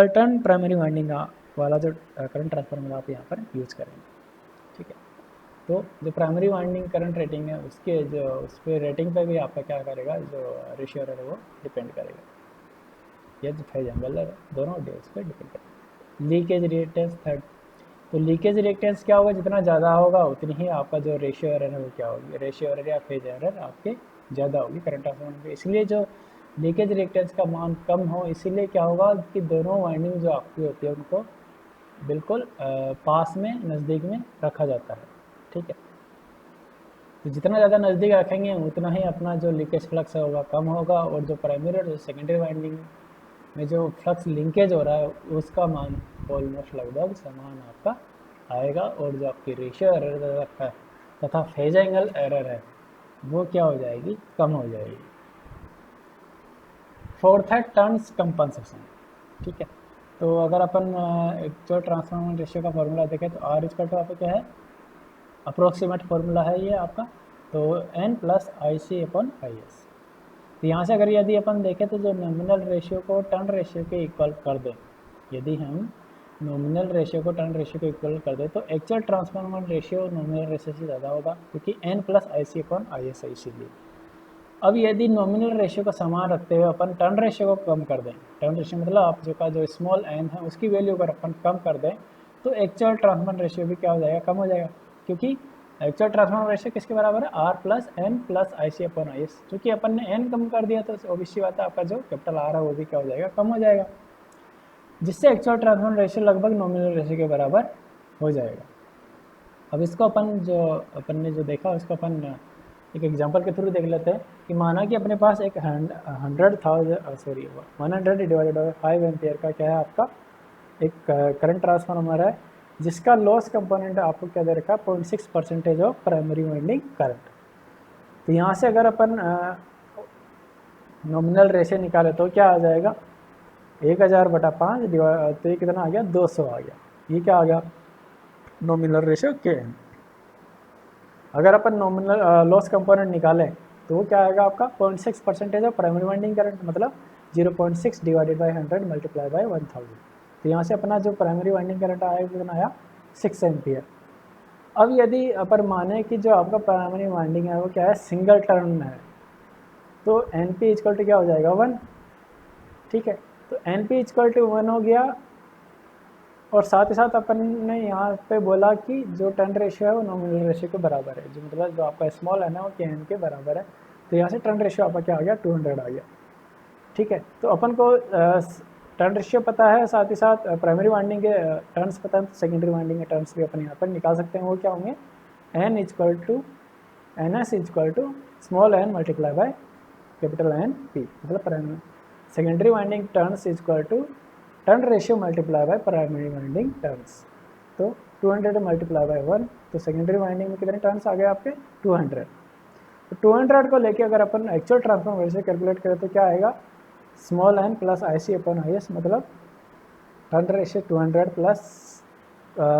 टर्न प्राइमरी वाइंडिंग वाला जो करंट ट्रांसफार्मर आप यहाँ पर यूज़ करेंगे। ठीक है, तो जो प्राइमरी वाइंडिंग करंट रेटिंग है उसके जो उस पर रेटिंग पे भी आपका क्या करेगा, जो रेशियो है वो डिपेंड करेगा, या जो फेज एंगल है दोनों उस पर डिपेंड करेगा। लीकेज रिएक्टेंस थर्ड, तो लीकेज रिएक्टेंस क्या होगा, जितना ज़्यादा होगा उतनी ही आपका जो रेशियो एरर है वो क्या होगी, रेशियो एरर या फेज एरर आपके ज़्यादा होगी करंट ट्रांसफार्मर में। इसलिए जो लीकेज रिएक्टेंस का मान कम हो, इसीलिए क्या होगा कि दोनों वाइंडिंग जो आपकी होती है उनको बिल्कुल पास में नज़दीक में रखा जाता है। ठीक है, तो जितना ज़्यादा नज़दीक रखेंगे उतना ही अपना जो लीकेज फ्लक्स होगा कम होगा, और जो प्राइमरी और सेकेंडरी वाइंडिंग में जो फ्लक्स लिंकेज हो रहा है उसका मान ऑलमोस्ट लगभग समान आपका आएगा, और जो आपकी रेशियो एरर है तथा फेज एंगल एरर है वो क्या हो जाएगी, कम हो जाएगी। फोर्थ है टर्न्स कंपनसेशन। ठीक है, तो अगर अपन जो ट्रांसफार्मर रेशियो का फॉर्मूला देखें तो आर इसका तो आपका क्या है, अप्रोक्सीमेट फॉर्मूला है ये आपका, तो n plus I C upon I S. तो यहाँ से अगर यदि अपन देखें तो जो नॉमिनल रेशियो को टर्न रेशियो के इक्वल कर दें, यदि हम नॉमिनल रेशियो को टर्न रेशियो को इक्वल कर दें तो actual transformer ratio nominal ratio से ज़्यादा होगा, क्योंकि n plus I C upon I S है इसीलिए। अब यदि नॉमिनल रेशियो को समान रखते हुए अपन टर्न रेशियो को कम कर दें, टर्न रेशियो मतलब आप जो का जो स्मॉल n है उसकी वैल्यू अगर अपन कम कर दें तो एक्चुअल ट्रांसफार्मर रेशियो भी क्या हो जाएगा, कम हो जाएगा। क्योंकि एक्चुअल ट्रांसफार्मर रेशियो किसके बराबर है, R plus N plus I C upon I S. चूँकि अपन ने एन कम कर दिया तो ऑब्वियसली बात है आपका जो कैपिटल आर है वो भी क्या हो जाएगा, कम हो जाएगा, जिससे एक्चुअल ट्रांसफार्मर रेशियो लगभग नॉमिनल रेशियो के बराबर हो जाएगा। अब इसको अपन ने जो देखा उसको अपन एक एग्जांपल के थ्रू देख लेते हैं कि माना कि अपने पास एक 100 डिवाइडेड बाई 5 एम्पियर का क्या है आपका एक करंट ट्रांसफार्मर है, जिसका लॉस कंपोनेंट आपको क्या दे रखा है, 0.6% ऑफ प्राइमरी वाइंडिंग करंट। तो यहाँ से अगर अपन नॉमिनल रेशियो निकाले तो क्या आ जाएगा, 1000/5 तो ये कितना आ गया, 200 आ गया। ये क्या आ गया, नॉमिनल रेशियो के। अगर अपन नॉमिनल लॉस कंपोनेंट निकालें तो वो क्या आएगा आपका 0.6% ऑफ प्राइमरी वाइंडिंग करंट, मतलब 0.6 डिवाइडेड बाई 100 मल्टीप्लाई बाई 1000। तो यहाँ से अपना जो प्राइमरी वाइंडिंग करंट आया कितना आया, 6 एम्पियर। अब यदि अपन माने कि जो आपका प्राइमरी वाइंडिंग है वो क्या है, सिंगल टर्न में है, तो एन पी इक्वल टू क्या हो जाएगा, 1। ठीक है, तो एन पी इक्वल टू 1 हो गया, और साथ ही साथ अपन ने यहाँ पे बोला कि जो टर्न रेशियो है वो नॉमिनल रेशियो के बराबर है, जो मतलब जो आपका स्मॉल है ना वो के एन के बराबर है। तो यहाँ से टर्न रेशियो आपका क्या आ गया, 200 आ गया। ठीक है, तो अपन को टर्न रेशियो पता है, साथ ही साथ प्राइमरी वाइंडिंग के टर्न्स पता है, तो सेकेंडरी वाइंडिंग के टर्न्स भी अपन यहाँ पर निकाल सकते हैं। वो क्या होंगे, N equal to N S equal to small N multiply by capital N P, मतलब secondary winding turns equal to turn ratio multiply by primary winding turns. तो 200 मल्टीप्लाई बाय 1, तो सेकेंडरी वाइंडिंग में कितने टर्न्स आ गए आपके, 200। तो 200 को लेके अगर अपन एक्चुअल ट्रांसफॉर्मर रेशियो कैलकुलेट करें तो क्या आएगा, स्मॉल n प्लस IC/IS, मतलब turn ratio 200 plus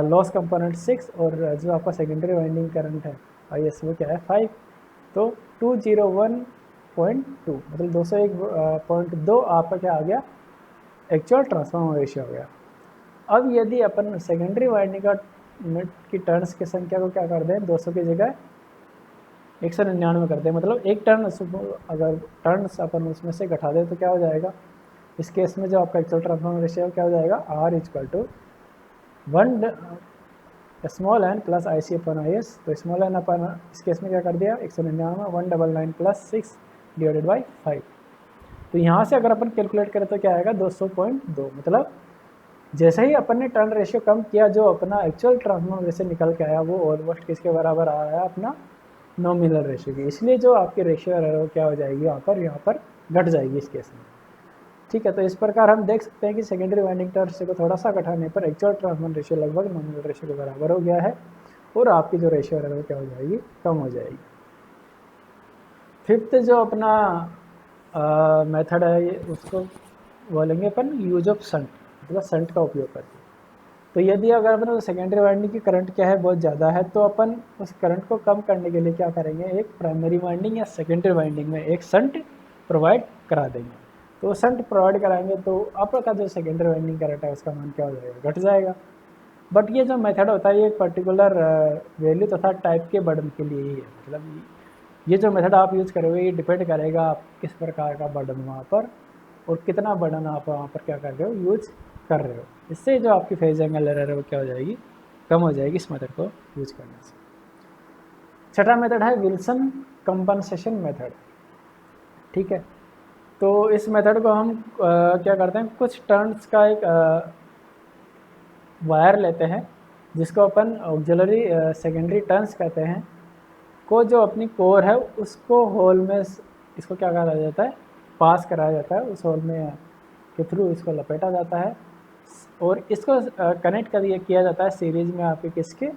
loss component 6 और जो आपका सेकेंडरी वाइंडिंग करंट है IS वो क्या है 5, तो 201.2 मतलब 201.2 आपका क्या आ गया, एक्चुअल ट्रांसफॉर्मर रेशियो हो गया। अब यदि अपन सेकेंडरी वाइंडिंग का की टर्न्स की संख्या को क्या कर दें, 200 की जगह 199 कर दें, मतलब एक टर्न अगर टर्न्स अपन उसमें से घटा दें तो क्या हो जाएगा, इस केस में जो आपका एक्चुअल ट्रांसफॉर्मर रेशियो क्या हो जाएगा, R = 1 small n plus IC/IS। तो स्मॉल n अपन इस केस में क्या कर दिया 199, 199 प्लस 6 डिवाइडेड बाई 5। तो यहाँ से अगर अपन कैलकुलेट करें तो क्या आएगा 200.2, मतलब जैसे ही अपन ने टर्न रेशियो कम किया जो अपना एक्चुअल ट्रांसफॉर्मर रेशियो निकल के आया वो ऑलमोस्ट किसके बराबर आ रहा है, अपना नॉमिनल रेशियो की। इसलिए जो आपकी रेशियो एरर क्या हो जाएगी यहाँ पर घट जाएगी इस केस में। ठीक है, तो इस प्रकार हम देख सकते हैं कि सेकेंडरी वाइंडिंग टर्न रेशियो को थोड़ा सा घटाने पर एक्चुअल ट्रांसफॉर्मर रेशियो लगभग नॉमिनल रेशियो के बराबर हो गया है और आपकी जो रेशियो एरर क्या हो जाएगी, कम हो जाएगी। फिफ्थ जो अपना मेथड है उसको बोलेंगे अपन यूज ऑफ शंट, मतलब शंट का उपयोग करके। तो यदि अगर अपन सेकेंडरी वाइंडिंग की करंट क्या है बहुत ज़्यादा है तो अपन उस करंट को कम करने के लिए क्या करेंगे, एक प्राइमरी वाइंडिंग या सेकेंडरी वाइंडिंग में एक शंट प्रोवाइड करा देंगे। तो शंट प्रोवाइड कराएंगे तो आपका जो सेकेंडरी वाइंडिंग करंट है उसका मान क्या हो जाएगा, घट जाएगा। बट ये जो मेथड होता है ये एक पर्टिकुलर वैल्यू तथा टाइप के बर्डन के लिए ही है, मतलब ये जो मेथड आप यूज़ करोगे ये डिपेंड करेगा आप किस प्रकार का बर्डन वहाँ पर और कितना बर्डन आप वहाँ पर क्या कर रहे हो, यूज कर रहे हो। इससे जो आपकी फेज एंगल एरर है वो क्या हो जाएगी, कम हो जाएगी इस मेथड को यूज करने से। छठा मेथड है विल्सन कंपनसेशन मेथड। ठीक है, तो इस मेथड को हम क्या करते हैं, कुछ टर्न्स का एक वायर लेते हैं जिसको अपन ऑक्सिलरी सेकेंडरी टर्न्स कहते हैं, को जो अपनी कोर है उसको होल में इसको क्या करा जाता है, पास कराया जाता है, उस होल में के थ्रू इसको लपेटा जाता है और इसको कनेक्ट किया जाता है सीरीज में आपके किसके,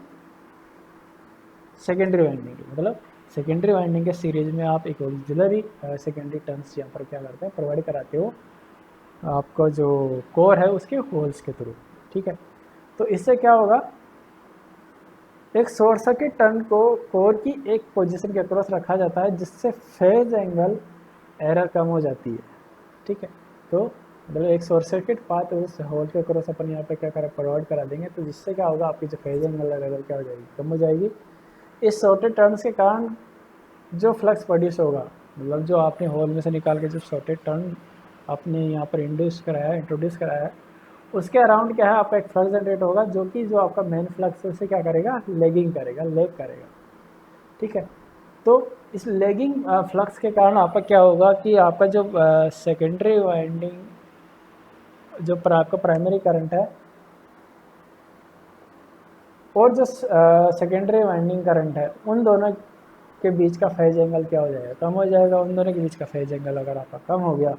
सेकेंडरी वाइंडिंग के। मतलब सेकेंडरी वाइंडिंग के सीरीज में आप एक ऑक्सिलरी सेकेंडरी टर्न्स यहाँ पर क्या करते हैं, प्रोवाइड कराते हो आपको जो कोर है उसके होल्स के थ्रू। ठीक है, तो इससे क्या होगा, एक शॉर्ट सर्किट टर्न को कोर की एक पोजीशन के अक्रॉस रखा जाता है जिससे फेज एंगल एरर कम हो जाती है। ठीक है, तो मतलब एक शॉर्ट सर्किट पाथ उस होल के अक्रॉस अपन यहाँ पे क्या करें, प्रोवाइड करा देंगे, तो जिससे क्या होगा आपकी जो फेज एंगल एरर क्या हो जाएगी, कम हो जाएगी। इस शॉर्टेड टर्न्स के कारण जो फ्लक्स प्रोड्यूस होगा, मतलब जो आपने होल में से निकाल के जो शॉर्टेड टर्न आपने यहाँ पर इंट्रोड्यूस कराया है उसके अराउंड क्या है आपका एक फ्लक्स जनरेट होगा जो कि जो आपका मेन फ्लक्स है उसे क्या करेगा, लेग करेगा। ठीक है, तो इस लेगिंग फ्लक्स के कारण आपका क्या होगा कि आपका जो सेकेंडरी वाइंडिंग जो आपका प्राइमरी करंट है और जो सेकेंडरी वाइंडिंग करंट है उन दोनों के बीच का फेज एंगल क्या हो जाएगा, कम हो जाएगा। उन दोनों के बीच का फेज एंगल अगर आपका कम हो गया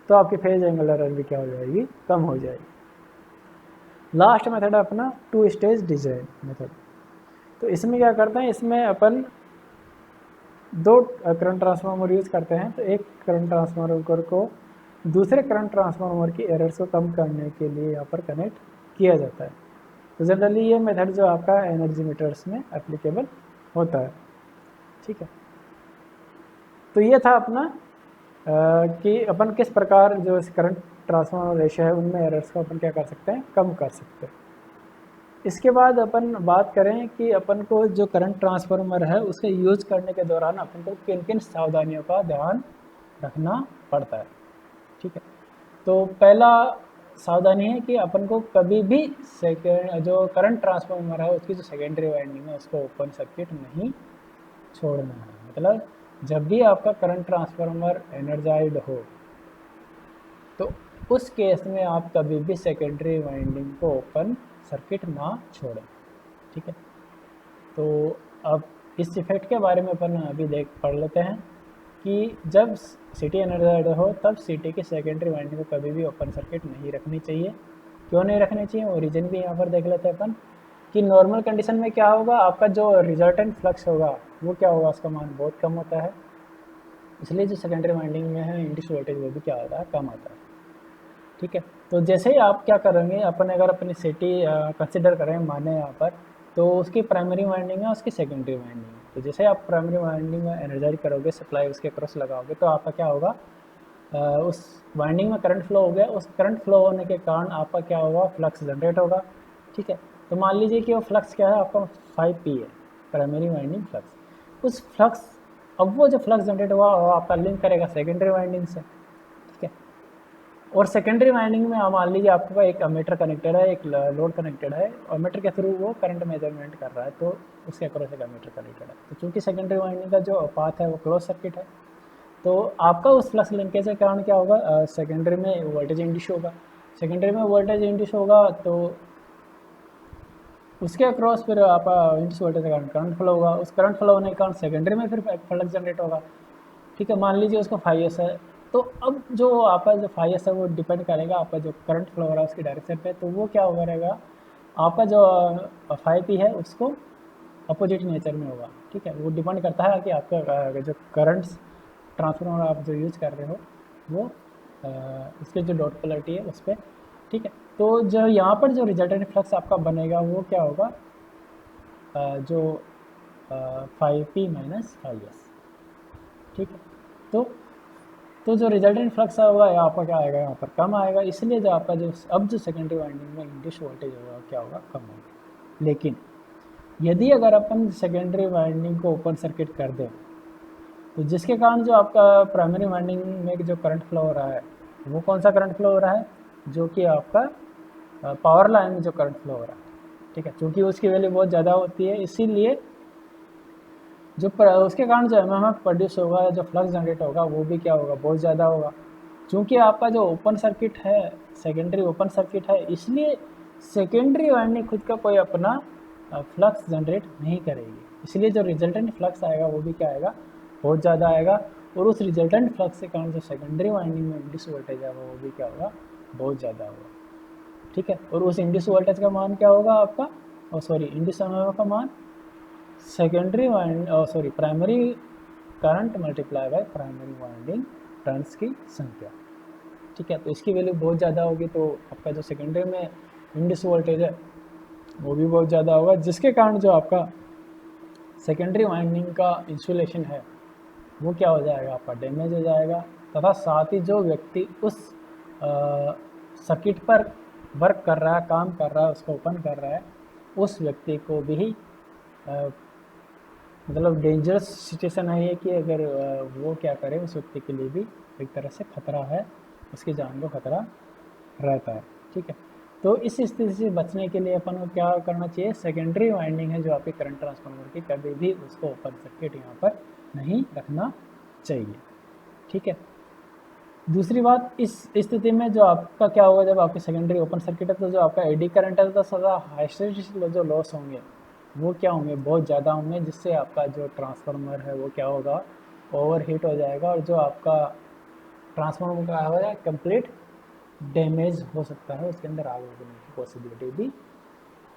तो आपकी फेज एंगल एरर भी क्या हो जाएगी, कम हो जाएगी। लास्ट मेथड है अपना टू स्टेज डिजाइन मेथड। तो इसमें क्या करते हैं, इसमें अपन दो करंट ट्रांसफार्मर यूज़ करते हैं। तो एक करंट ट्रांसफार्मर को दूसरे करंट ट्रांसफार्मर की एरर्स को कम करने के लिए यहाँ पर कनेक्ट किया जाता है। तो जनरली ये मेथड जो आपका एनर्जी मीटर्स में एप्लीकेबल होता है। ठीक है, तो ये था अपना कि अपन किस प्रकार जो करंट ट्रांसफार्मर रेशियो है उनमें एरर्स को अपन क्या कर सकते हैं, कम कर सकते हैं। इसके बाद अपन बात करें कि अपन को जो करंट ट्रांसफार्मर है उसे यूज़ करने के दौरान अपन को किन किन सावधानियों का ध्यान रखना पड़ता है। ठीक है, तो पहला सावधानी है कि अपन को कभी भी जो करंट ट्रांसफार्मर है उसकी जो सेकेंडरी वाइंडिंग है उसको ओपन सर्किट नहीं छोड़ना है। मतलब जब भी आपका करंट ट्रांसफार्मर एनर्जाइज्ड हो तो उस केस में आप कभी भी सेकेंडरी वाइंडिंग को ओपन सर्किट ना छोड़ें। ठीक है, तो अब इस इफेक्ट के बारे में अपन अभी पढ़ लेते हैं कि जब सीटी एनर्जाइज्ड हो तब सीटी की सेकेंडरी वाइंडिंग को कभी भी ओपन सर्किट नहीं रखनी चाहिए। क्यों नहीं रखनी चाहिए वो रीज़न भी यहाँ पर देख लेते हैं अपन कि नॉर्मल कंडीशन में क्या होगा, आपका जो रिजल्टेंट फ्लक्स होगा वो क्या होगा, उसका मान बहुत कम होता है, इसलिए जो सेकेंडरी वाइंडिंग में है इंड्यूस वोल्टेज वो भी क्या होता है, कम आता है। ठीक है, तो जैसे ही आप क्या करेंगे, अपन अगर अपनी सिटी कंसिडर करें माने यहाँ पर, तो उसकी प्राइमरी वाइंडिंग है, उसकी सेकेंडरी वाइंडिंग है। तो जैसे आप प्राइमरी वाइंडिंग में एनर्जाइज करोगे, सप्लाई उसके क्रॉस लगाओगे, तो आपका क्या होगा, उस वाइंडिंग में करंट फ्लो हो गया, उस करंट फ्लो होने के कारण आपका क्या होगा, फ्लक्स जनरेट होगा। ठीक है, तो मान लीजिए कि वो फ्लक्स क्या है आपका 5P है, प्राइमरी वाइंडिंग फ्लक्स। उस फ्लक्स, अब वो जो फ्लक्स जनरेट हुआ वो आपका लिंक करेगा सेकेंडरी वाइंडिंग से। ठीक है, और सेकेंडरी वाइंडिंग में मान लीजिए आपका एक अमीटर कनेक्टेड है, एक लोड कनेक्टेड है, अमीटर के थ्रू वो करंट मेजरमेंट कर रहा है, तो उसके अक्रॉस एक अमीटर कनेक्टेड है। तो चूंकि सेकेंडरी वाइंडिंग का जो पाथ है वो क्लोज सर्किट है, तो आपका उस फ्लक्स लिंकेज के कारण क्या होगा, सेकेंडरी में वोल्टेज इंड्यूस होगा। सेकेंडरी में वोल्टेज इंड्यूस होगा तो उसके अक्रॉस फिर आपका इंड्यूस वोल्टेज के कारण करंट फ्लो होगा, उस करंट फ्लो होने के कारण सेकेंडरी में फिर फ्लक्स जनरेट होगा। ठीक है, मान लीजिए उसका 5S है, तो अब जो आपका जो 5S है वो डिपेंड करेगा आपका जो करंट फ्लो हो रहा है उसकी डायरेक्शन पे, तो वो क्या होगा रहेगा, आपका जो 5P है उसको अपोजिट नेचर में होगा। ठीक है, वो डिपेंड करता है कि आपका जो करंट्स ट्रांसफार्मर आप जो यूज कर रहे हो वो इसके जो डॉट पोलरिटी है उस पर। ठीक है, तो जो यहाँ पर जो रिजल्टेंट फ्लक्स आपका बनेगा वो क्या होगा, जो 5P माइनस 5S। ठीक है, तो जो रिजल्टेंट फ्लक्स होगा यहाँ पर क्या आएगा, यहाँ पर कम आएगा, इसलिए जो आपका जो अब जो सेकेंडरी वाइंडिंग में इंड्यूस वोल्टेज होगा क्या होगा, कम होगा। लेकिन यदि अगर अपन सेकेंडरी वाइंडिंग को ओपन सर्किट कर दें, तो जिसके कारण जो आपका प्राइमरी वाइंडिंग में जो करंट फ्लो हो रहा है वो कौन सा करंट फ्लो हो रहा है, जो कि आपका पावर लाइन में जो करंट फ्लो हो रहा है। ठीक है, क्योंकि उसकी वैल्यू बहुत ज़्यादा होती है, इसीलिए जो उसके कारण जो एमएमएफ प्रोड्यूस होगा, जो फ्लक्स जनरेट होगा वो भी क्या होगा, बहुत ज़्यादा होगा। क्योंकि आपका जो ओपन सर्किट है, सेकेंडरी ओपन सर्किट है, इसलिए सेकेंडरी वाइंडिंग खुद का कोई अपना फ्लक्स जनरेट नहीं करेगी, इसलिए जो रिजल्टेंट फ्लक्स आएगा वो भी क्या आएगा, बहुत ज़्यादा आएगा। और उस रिजल्टेंट फ्लक्स के कारण जो सेकेंडरी वाइंडिंग में इंड्यूस वोल्टेज है वो भी क्या होगा, बहुत ज़्यादा होगा। ठीक है, और उस इंड्यूस वोल्टेज का मान क्या होगा आपका, इंड्यूस एमएमएफ का मान secondary primary current multiply by primary winding turns की संख्या। ठीक है, तो इसकी वैल्यू बहुत ज़्यादा होगी, तो आपका जो सेकेंडरी में इंड्यूस वोल्टेज है वो भी बहुत ज़्यादा होगा, जिसके कारण जो आपका सेकेंडरी वाइंडिंग का इंसुलेशन है वो क्या हो जाएगा, आपका डैमेज हो जाएगा। तथा साथ ही जो व्यक्ति उस सर्किट पर वर्क कर रहा है, काम कर रहा है, उसको ओपन कर रहा है, उस व्यक्ति को भी मतलब डेंजरस सिचुएशन है ये, कि अगर वो क्या करे, उस व्यक्ति के लिए भी एक तरह से खतरा है, उसकी जान को खतरा रहता है। ठीक है, तो इस स्थिति से बचने के लिए अपन को क्या करना चाहिए, सेकेंडरी वाइंडिंग है जो आपके करंट ट्रांसफार्मर की, कभी भी उसको ओपन सर्किट यहाँ पर नहीं रखना चाहिए। ठीक है, दूसरी बात, इस स्थिति में जो आपका क्या होगा, जब आपकी सेकेंडरी ओपन सर्किट है तो जो आपका एडी करंट है तो सदा हाइस्टेरिक जो लॉस होंगे वो क्या होंगे, बहुत ज़्यादा होंगे, जिससे आपका जो ट्रांसफार्मर है वो क्या होगा, ओवर हीट हो जाएगा, और जो आपका ट्रांसफार्मर का हो जाए कंप्लीट डैमेज हो सकता है, उसके अंदर आग लगने की पॉसिबिलिटी भी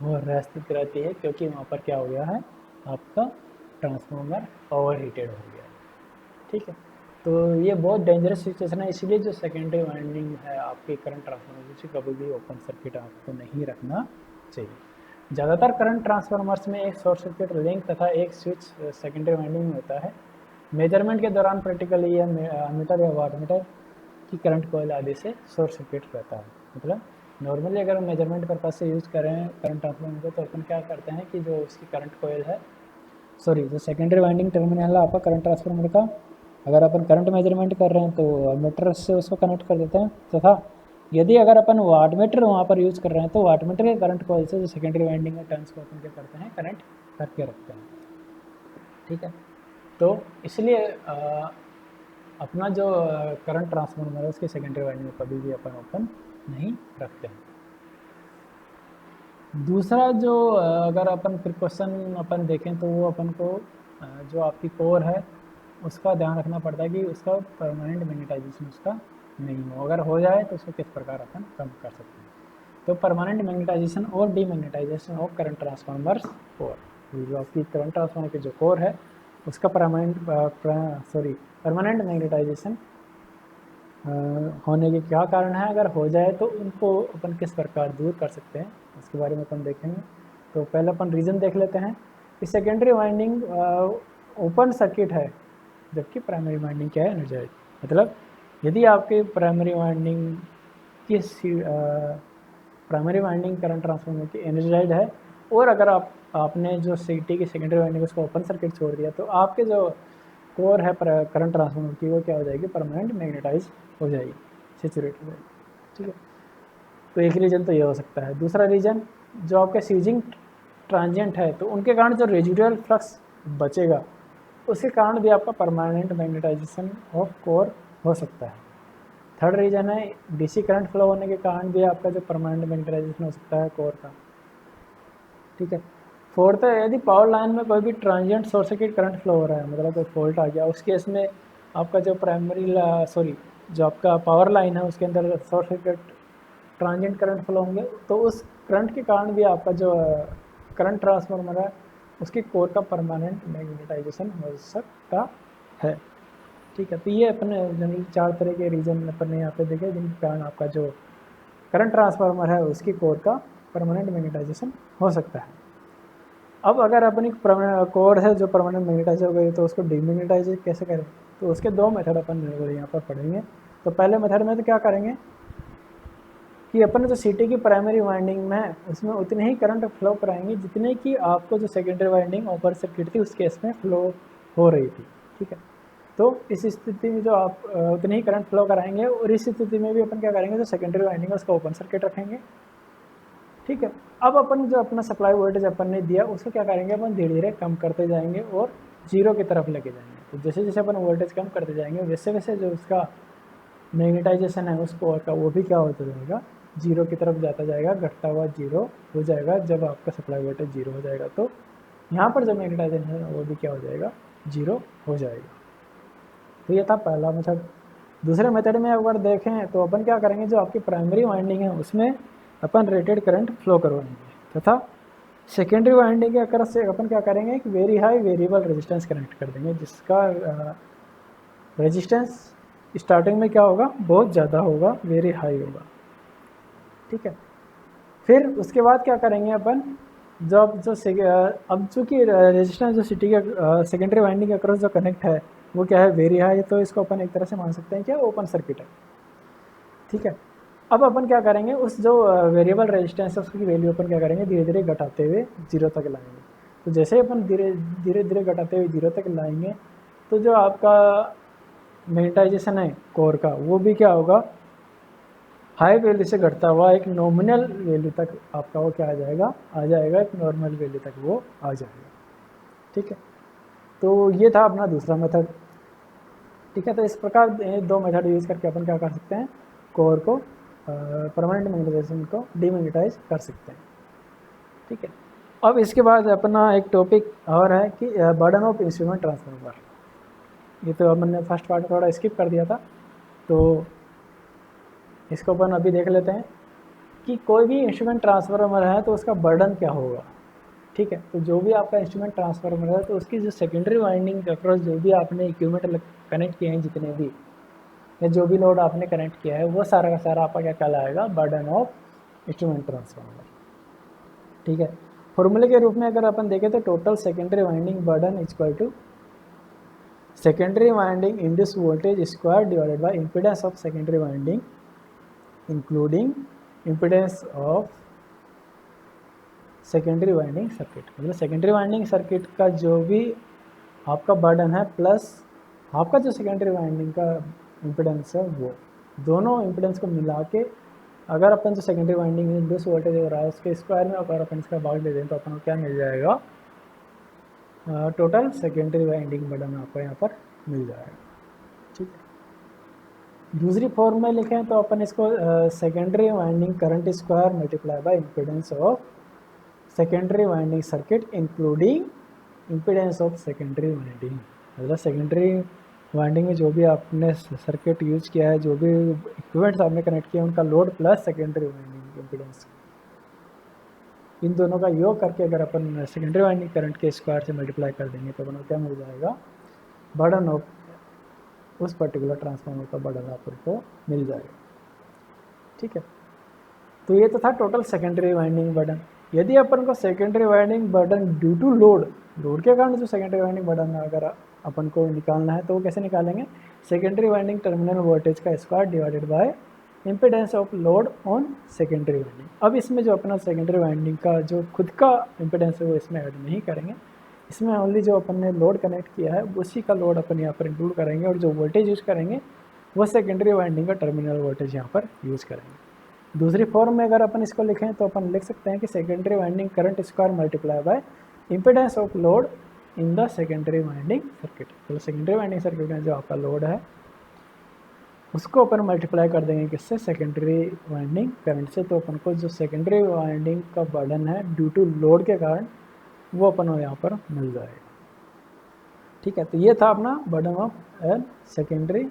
हो रहती रहती है, क्योंकि वहाँ पर क्या हो गया है, आपका ट्रांसफार्मर ओवर हीटेड हो गया है। ठीक है, तो ये बहुत डेंजरस सिचुएशन है, इसीलिए जो सेकेंडरी वाइंडिंग है आपके करंट ट्रांसफार्मर से कभी भी ओपन सर्किट आपको नहीं रखना चाहिए। ज़्यादातर करंट ट्रांसफार्मर्स में एक शॉर्ट सर्किट लिंक तथा एक स्विच सेकेंडरी वाइंडिंग में होता है। मेजरमेंट के दौरान प्रैक्टिकली यह मीटर या वाटमीटर की करंट कॉइल आदि से शॉर्ट सर्किट रहता है। मतलब नॉर्मली अगर हम मेजरमेंट पर्पज से यूज़ करें करंट ट्रांसफार्मर को, तो अपन क्या करते हैं कि जो उसकी करंट कॉइल है, जो सेकेंडरी वाइंडिंग टर्मिनल है आपका करंट ट्रांसफार्मर का, अगर अपन करंट मेजरमेंट कर रहे हैं तो मीटर से उसको कनेक्ट कर देते हैं, तथा यदि अगर अपन वाटमीटर वहाँ पर यूज़ कर रहे हैं तो वाटमीटर के करंट कॉइल से जो सेकेंडरी वाइंडिंग में टर्न्स को अपन क्या करते हैं, कनेक्ट करके रखते हैं। ठीक है, तो इसलिए अपना जो करंट ट्रांसफार्मर है उसकी सेकेंडरी वाइंडिंग कभी भी अपन ओपन नहीं रखते हैं। दूसरा जो अगर अपन प्रिकॉशन अपन देखें तो वो अपन को जो आपकी कोर है उसका ध्यान रखना पड़ता है कि उसका परमानेंट मैग्नेटाइजेशन उसका नहीं हो, अगर हो जाए तो उसको किस प्रकार अपन कम कर सकते हैं। तो परमानेंट मैग्नेटाइजेशन और demagnetisation of current transformers core, जो आपकी करंट ट्रांसफार्मर की जो कोर है उसका परमानेंट मैग्नेटाइजेशन होने के क्या कारण है, अगर हो जाए तो उनको अपन किस प्रकार दूर कर सकते हैं, इसके बारे में अपन देखेंगे। तो पहले अपन रीज़न देख लेते हैं कि सेकेंडरी वाइंडिंग ओपन सर्किट है, जबकि प्राइमरी वाइंडिंग क्या है, एनर्जाइज। मतलब यदि आपके प्राइमरी वाइंडिंग की प्राइमरी वाइंडिंग करंट ट्रांसफार्मर की एनर्जाइज है, और अगर आपने जो सीटी की सेकेंडरी वाइंडिंग उसको ओपन सर्किट छोड़ दिया, तो आपके जो कोर है करंट ट्रांसफार्मर की, वो क्या हो जाएगी, परमानेंट मैग्नेटाइज हो जाएगी, सेचुरेट हो जाएगी। ठीक है, तो एक रीज़न तो ये हो सकता है। दूसरा रीज़न, जो आपके सीजिंग ट्रांजिएंट है, तो उनके कारण जो रेजिडुअल फ्लक्स बचेगा, उसके कारण भी आपका परमानेंट मैग्नेटाइजेशन ऑफ कोर हो सकता है। थर्ड रीज़न है, डीसी करंट फ्लो होने के कारण भी आपका जो परमानेंट मैग्नेटाइजेशन हो सकता है कोर का। ठीक है। फोर्थ है, यदि पावर लाइन में कोई भी transient short circuit current flow हो रहा है, मतलब कोई फॉल्ट आ गया, उस केस में आपका जो जो आपका पावर लाइन है उसके अंदर short circuit transient current flow होंगे, तो उस करंट के कारण भी आपका जो करंट ट्रांसफार्मर है उसकी कोर का परमानेंट मैग्नेटाइजेशन हो सकता है। ठीक है, तो ये अपने जनरली 4 तरह के रीज़न अपन ने यहाँ पे देखे, जिनके कारण आपका जो करंट ट्रांसफार्मर है उसकी कोर का परमानेंट मैग्नेटाइजेशन हो सकता है। अब अगर अपनी कोर है जो परमानेंट मैग्नेटाइज हो गई, तो उसको डीमैग्नेटाइज कैसे करें, तो उसके 2 मेथड अपन यहाँ पर पढ़ेंगे। तो पहले मेथड में तो क्या करेंगे कि अपन जो सीटी की प्राइमरी वाइंडिंग में है उसमें उतने ही करंट फ्लो कराएंगे जितने की आपको जो सेकेंडरी वाइंडिंग ओपन सर्किट थी उस केस में फ्लो हो रही थी। ठीक है, तो इस स्थिति में जो आप उतने ही करंट फ्लो कराएंगे, और इस स्थिति में भी अपन क्या करेंगे, जो सेकेंडरी वाइंडिंग है उसका ओपन सर्किट रखेंगे। ठीक है, अब अपन जो अपना सप्लाई वोल्टेज अपन ने दिया उसको क्या करेंगे, अपन धीरे धीरे कम करते जाएंगे और जीरो की तरफ लेके जाएंगे। तो जैसे जैसे अपन वोल्टेज कम करते जाएंगे, वैसे वैसे जो उसका मैग्नेटाइजेशन है उस कोर का, वो भी क्या होता जाएगा, जीरो की तरफ जाता जाएगा, घटता हुआ जीरो हो जाएगा। जब आपका सप्लाई वोल्टेज जीरो हो जाएगा, तो यहाँ पर जो मैग्नेटाइजेशन है वो भी क्या हो जाएगा, जीरो हो जाएगा। तो ये था पहला मेथड। दूसरे मेथड में अगर देखें तो अपन क्या करेंगे, जो आपकी प्राइमरी वाइंडिंग है उसमें अपन रेटेड करंट फ्लो करवाएंगे, तथा सेकेंडरी वाइंडिंग के अक्रॉस से अपन क्या करेंगे, एक very high variable resistance connect कर देंगे, जिसका रेजिस्टेंस स्टार्टिंग में क्या होगा, बहुत ज़्यादा होगा, वेरी हाई होगा। ठीक है, फिर उसके बाद क्या करेंगे अपन, अब चूँकि रेजिस्टेंस जो सिटी के सेकेंडरी वाइंडिंग के अक्रॉस जो कनेक्ट है वो क्या है, वेरी हाई, तो इसको अपन एक तरह से मान सकते हैं क्या, ओपन सर्किट है। ठीक है, अब अपन क्या करेंगे, उस जो वेरिएबल रेजिस्टेंस है उसकी वैल्यू अपन क्या करेंगे, धीरे धीरे घटाते हुए जीरो तक लाएंगे। तो जैसे अपन धीरे धीरे घटाते हुए जीरो तक लाएंगे, तो जो आपका मैग्नेटाइजेशन है कोर का, वो भी क्या होगा, हाई वैल्यू से घटता हुआ एक नॉमिनल वैल्यू तक आपका वो क्या आ जाएगा, एक नॉर्मल वैल्यू तक वो आ जाएगा। ठीक है, तो ये था अपना दूसरा मेथड। ठीक है, तो इस प्रकार 2 मेथड यूज़ करके अपन क्या कर सकते हैं, कोर को परमानेंट मैग्नेटाइजेशन को डीमैग्नेटाइज कर सकते हैं। ठीक है, अब इसके बाद अपना एक टॉपिक और है कि बर्डन ऑफ इंस्ट्रूमेंट ट्रांसफार्मर। ये तो हमने फर्स्ट पार्ट थोड़ा स्किप कर दिया था, तो इसको अपन अभी देख लेते हैं कि कोई भी इंस्ट्रूमेंट ट्रांसफार्मर है तो उसका बर्डन क्या होगा। ठीक है, तो जो भी आपका इंस्ट्रूमेंट ट्रांसफार्मर है, तो उसकी जो सेकेंडरी वाइंडिंग के अक्रॉस जो भी आपने इक्विपमेंट कनेक्ट किए हैं, जितने भी या जो भी लोड आपने कनेक्ट किया है, वो सारा का सारा आपका क्या कहलाएगा, बर्डन ऑफ इंस्ट्रूमेंट ट्रांसफार्मर। ठीक है, फॉर्मूले के रूप में अगर अपन देखें तो total secondary winding burden equal to secondary winding induce voltage square divided by impedance of secondary winding including impedance of secondary winding circuit. मतलब सेकेंडरी वाइंडिंग सर्किट का जो भी आपका बर्डन है, प्लस आपका जो सेकेंडरी वाइंडिंग का इम्पीडेंस है, वो दोनों इम्पीडेंस को मिला के अगर अपन जो सेकेंडरी वाइंडिंग में इंड्यूस वोल्टेज हो रहा है उसके स्क्वायर में अगर अपन इसका भाग दे दें, तो अपन को क्या मिल जाएगा, टोटल सेकेंडरी वाइंडिंग बर्डन आपको यहाँ पर मिल जाएगा। ठीक है, दूसरी फॉर्म में लिखें तो अपन इसको secondary winding current square multiply by impedance of secondary winding circuit including impedance of secondary winding. मतलब सेकेंडरी वाइंडिंग में जो भी आपने सर्किट यूज किया है, जो भी इक्विपमेंट्स आपने कनेक्ट किया है, उनका load plus secondary winding impedance. इन दोनों का योग करके अगर अपन सेकेंडरी वाइंडिंग करंट के स्क्वायर से मल्टीप्लाई कर देंगे तो अपन को क्या मिल जाएगा, बर्डन ऑफ उस पर्टिकुलर ट्रांसफार्मर का बर्डन अपन को मिल जाएगा। ठीक है, तो ये तो था टोटल सेकेंडरी वाइंडिंग बर्डन। यदि अपन को secondary winding burden due to load के कारण जो सेकेंडरी वाइंडिंग बर्डन अगर अपन को निकालना है तो वो कैसे निकालेंगे, सेकेंडरी वाइंडिंग टर्मिनल वोल्टेज का square divided by impedance of load on secondary winding. अब इसमें जो अपना सेकेंडरी वाइंडिंग का जो खुद का इम्पीडेंस है वो इसमें ऐड नहीं करेंगे, इसमें ओनली जो अपन ने लोड कनेक्ट किया है उसी का लोड अपन यहाँ पर इंक्लूड करेंगे, और जो वोल्टेज यूज़ करेंगे वो सेकेंडरी वाइंडिंग का टर्मिनल वोल्टेज यहाँ पर यूज़ करेंगे। दूसरी फॉर्म में अगर अपन इसको लिखें तो अपन लिख सकते हैं कि secondary winding current square multiply by impedance of load in the secondary winding circuit. तो सेकेंडरी वाइंडिंग सर्किट में जो आपका लोड है उसको अपन मल्टीप्लाई कर देंगे किससे, सेकेंडरी वाइंडिंग करंट से। तो अपन को जो सेकेंडरी वाइंडिंग का बर्डन है ड्यू टू लोड के कारण वो अपन को यहाँ पर मिल जाएगा। ठीक है, तो ये था अपना burden of an secondary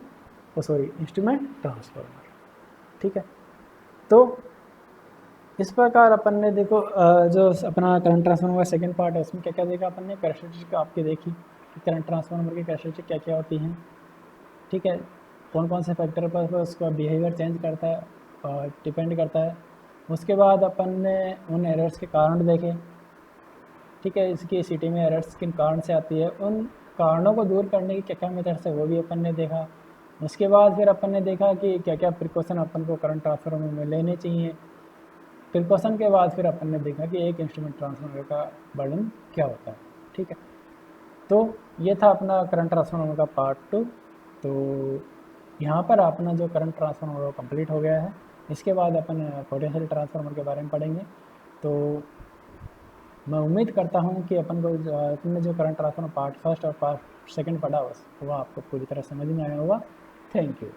instrument transformer. ठीक है, तो इस प्रकार अपन ने देखो जो अपना करंट ट्रांसफार्मर का सेकंड पार्ट है उसमें क्या क्या देखा अपन ने, कैरेक्टरिस्टिक आपके देखी कि करंट ट्रांसफार्मर की कैरेक्टरिस्टिक क्या क्या होती हैं। ठीक है, कौन कौन से फैक्टर पर उसका बिहेवियर चेंज करता है और डिपेंड करता है। उसके बाद अपन ने उन एरर्स के कारण देखे। ठीक है, इसकी सिटी में एरर्स किन कारण से आती है, उन कारणों को दूर करने की क्या क्या मेथड्स है वो भी अपन ने देखा। उसके बाद फिर अपन ने देखा कि क्या क्या प्रिकॉशन अपन को करंट ट्रांसफार्मर में लेने चाहिए। प्रिकॉशन के बाद फिर अपन ने देखा कि एक इंस्ट्रूमेंट ट्रांसफार्मर का बर्डन क्या होता है। ठीक है, तो ये था अपना करंट ट्रांसफार्मर का पार्ट 2। तो यहाँ पर अपना जो करंट ट्रांसफार्मर वो कंप्लीट हो गया है। इसके बाद अपन पोटेंशियल ट्रांसफार्मर के बारे में पढ़ेंगे। तो मैं उम्मीद करता हूँ कि अपन ने जो करंट ट्रांसफार्मर पार्ट 1 और पार्ट 2 पढ़ा वो आपको पूरी तरह समझ में आया होगा। Thank you.